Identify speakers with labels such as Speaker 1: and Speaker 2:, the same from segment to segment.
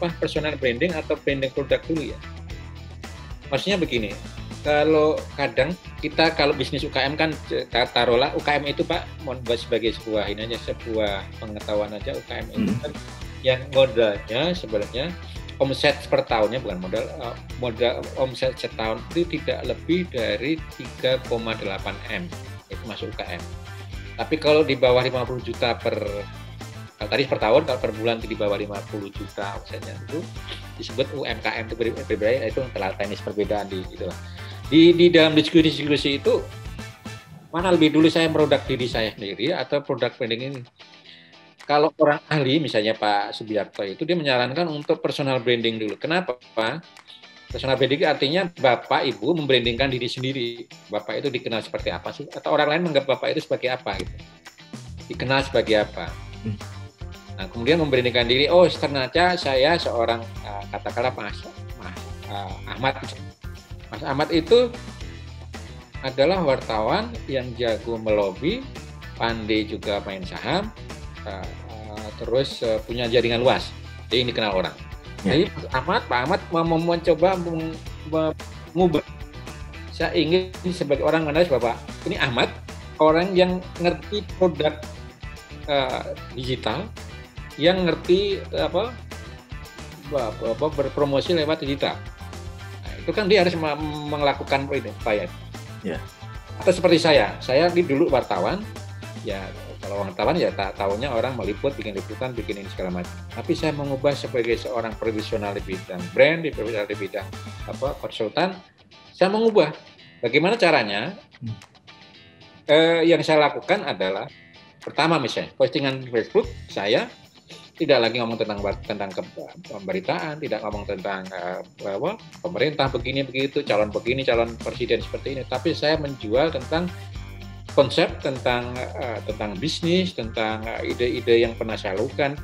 Speaker 1: apa personal branding atau branding produk dulu ya. Maksudnya begini, kalau kadang kita kalau bisnis UKM kan taruhlah UKM itu Pak, mohon buat sebagai sebuah ini aja, sebuah pengetahuan aja, UKM itu kan yang modalnya sebenarnya omset per tahunnya bukan modal omset setahun itu tidak lebih dari 3,8 M itu masuk UKM. Tapi kalau di bawah 50 juta tadi per tahun, kalau per bulan di bawah 50 juta omsetnya itu disebut UMKM, itu berbeda, itu telah teknis perbedaan di itulah. Di dalam diskusi itu mana lebih dulu saya produk diri saya sendiri atau produk branding ini. Kalau orang ahli misalnya Pak Subiarto itu dia menyarankan untuk personal branding dulu. Kenapa Pak? Personal branding artinya Bapak Ibu membrandingkan diri sendiri. Bapak itu dikenal seperti apa sih? Atau orang lain menganggap Bapak itu sebagai apa gitu? Dikenal sebagai apa? Nah, kemudian membrandingkan diri, oh ternyata saya seorang katakanlah Mas Ahmad. Mas Ahmad itu adalah wartawan yang jago melobi, pandai juga main saham, terus punya jaringan luas. Jadi ini dikenal orang. Jadi Pak Ahmad mau mencoba mengubah. Saya ingin sebagai orang mengenal Bapak, ini Ahmad, orang yang ngerti produk digital, yang ngerti berpromosi lewat digital. Nah, itu kan dia harus melakukan ini, Pak ya. Yeah. Atau seperti saya dulu wartawan, ya kalau wartawan ya tahunya orang meliput, bikin liputan, bikin ini segala macam. Tapi saya mengubah sebagai seorang profesional di bidang brand, di bidang konsultan, saya mengubah. Bagaimana caranya? Yang saya lakukan adalah pertama misalnya postingan di Facebook saya tidak lagi ngomong tentang pemberitaan, tidak ngomong tentang pemerintah begini begitu, calon begini, calon presiden seperti ini, tapi saya menjual tentang konsep, tentang bisnis, tentang ide-ide yang pernah saya lakukan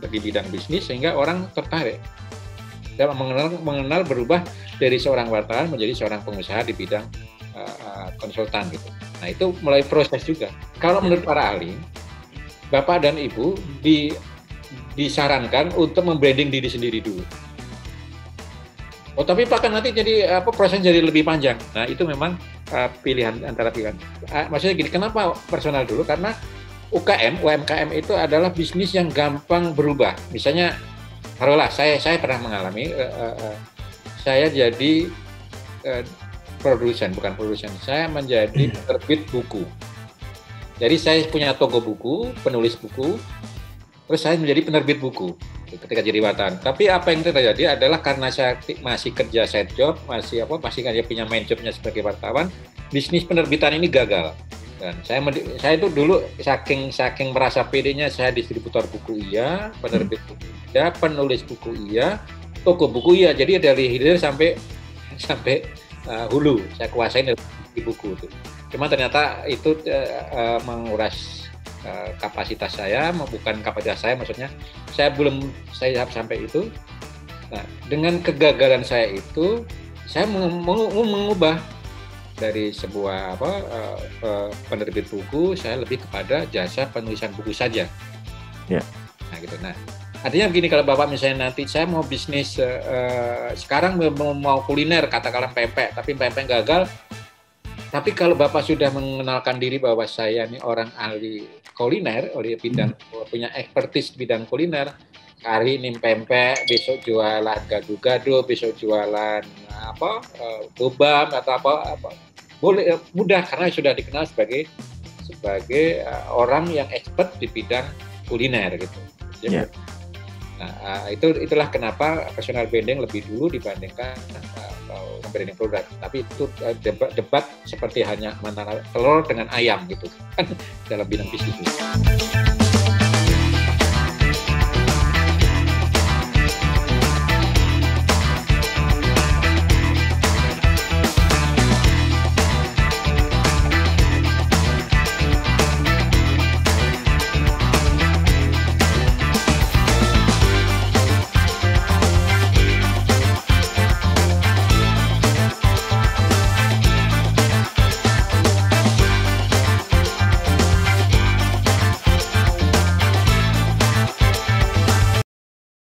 Speaker 1: di bidang bisnis sehingga orang tertarik dan mengenal berubah dari seorang wartawan menjadi seorang pengusaha di bidang konsultan gitu. Nah itu mulai proses juga. Kalau menurut para ahli, Bapak dan Ibu disarankan untuk membranding diri sendiri dulu. Oh tapi Pak kan nanti jadi proses jadi lebih panjang. Nah itu memang pilihan antara pilihan. Maksudnya gini, kenapa personal dulu? Karena UMKM itu adalah bisnis yang gampang berubah. Misalnya, taruhlah saya pernah mengalami, saya jadi bukan produsen, saya menjadi penerbit buku. Jadi saya punya toko buku, penulis buku, terus saya menjadi penerbit buku ketika jadi wartawan. Tapi apa yang terjadi adalah karena saya masih kerja side job, masih punya main jobnya sebagai wartawan, bisnis penerbitan ini gagal. Dan saya itu dulu saking merasa pedenya, saya distributor buku iya, penerbit buku iya, penulis buku iya, toko buku iya. Jadi dari hilir sampai hulu saya kuasain dari buku itu. Cuma ternyata itu menguras kapasitas saya, bukan kapasitas saya, maksudnya saya belum sampai itu. Nah, dengan kegagalan saya itu, saya mengubah dari sebuah penerbit buku, saya lebih kepada jasa penulisan buku saja. Yeah. Nah, gitu. Nah, artinya begini, kalau Bapak misalnya nanti saya mau bisnis sekarang mau kuliner, katakanlah pempek, tapi pempek gagal. Tapi kalau Bapak sudah mengenalkan diri bahwa saya ini orang ahli kuliner, punya expertise di bidang kuliner, hari ini pempek, besok jualan gado-gado, besok jualan bobam atau apa, boleh mudah karena sudah dikenal sebagai orang yang expert di bidang kuliner gitu. Jadi, nah, itulah kenapa personal branding lebih dulu dibandingkan branding produk. Tapi itu debat seperti hanya antara telur dengan ayam gitu kan dalam bidang bisnis.